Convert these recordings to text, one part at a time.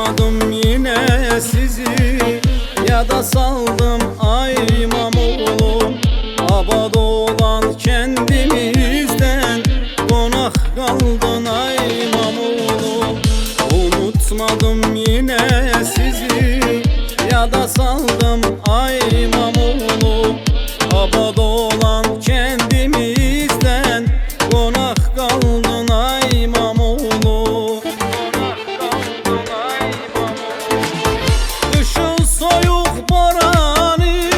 Unutmadım yine sizi, ya da saldım ay İmamoğlu. Abad olan kendimizden konak kaldın ay İmamoğlu. Unutmadım yine sizi, ya da saldım ay İmamoğlu. Abad olan kendimizden konak kaldın ay İmamoğlu. Kışın soyuk boranı,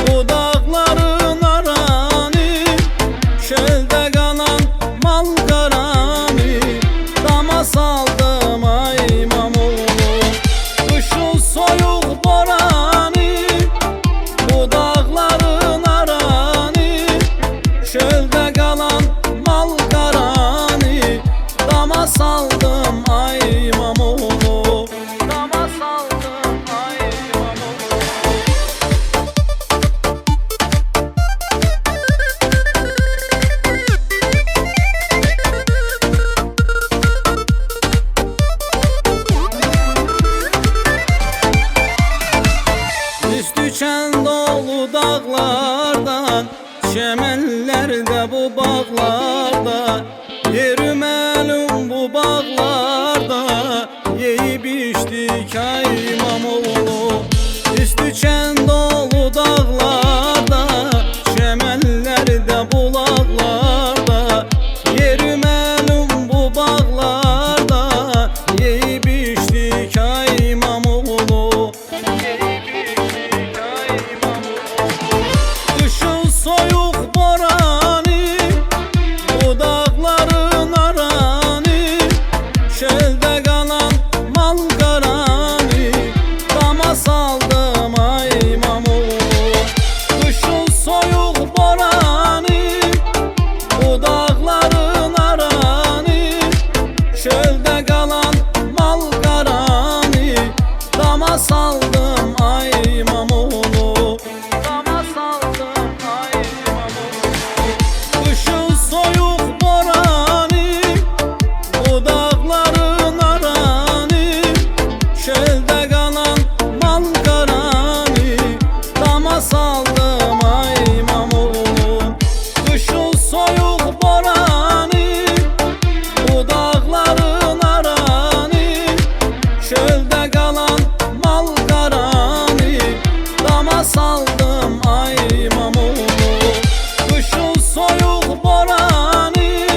bu dağların aranı, çölde kalan mal karanı, dama saldım ay İmamoğlu. Kışın soyuk boranı, bu dağların aranı, çölde kalan mal karanı, dama saldım ay İmamoğlu. Dama saldım ay İmamoğlu. Üst düşen dolu dağlardan, çemenlerde bu bağlarda, yürümelim bu bağlarda, yiyip içtik ay İmamoğlu. Üst düşen dolu dağlarda, çemenlerde bulaklarda, yürümelim bu bağlarda, yiyip içtik ay İmamoğlu. Kışın soyuk boranı, bu dağların aranı, çölde kalan mal karanı, dama saldım ay İmamoğlu. Kışın soyuk boranı, bu dağların aranı, çölde kalan mal karanı, dama saldım ay İmamoğlu. Dama saldım ay İmamoğlu. Kışın soyuk boranı, bu dağların aranı, çölde kalan mal karanı, dama saldım ay İmamoğlu. Kışın soyuk boranı, bu dağların aranı, çölde kalan mal karanı, dama saldım ay İmamoğlu. Kışın soyuk boranı,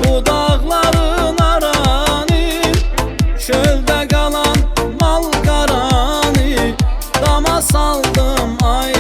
bu dağların aranı, çölde kalan mal karanı, dama saldım ay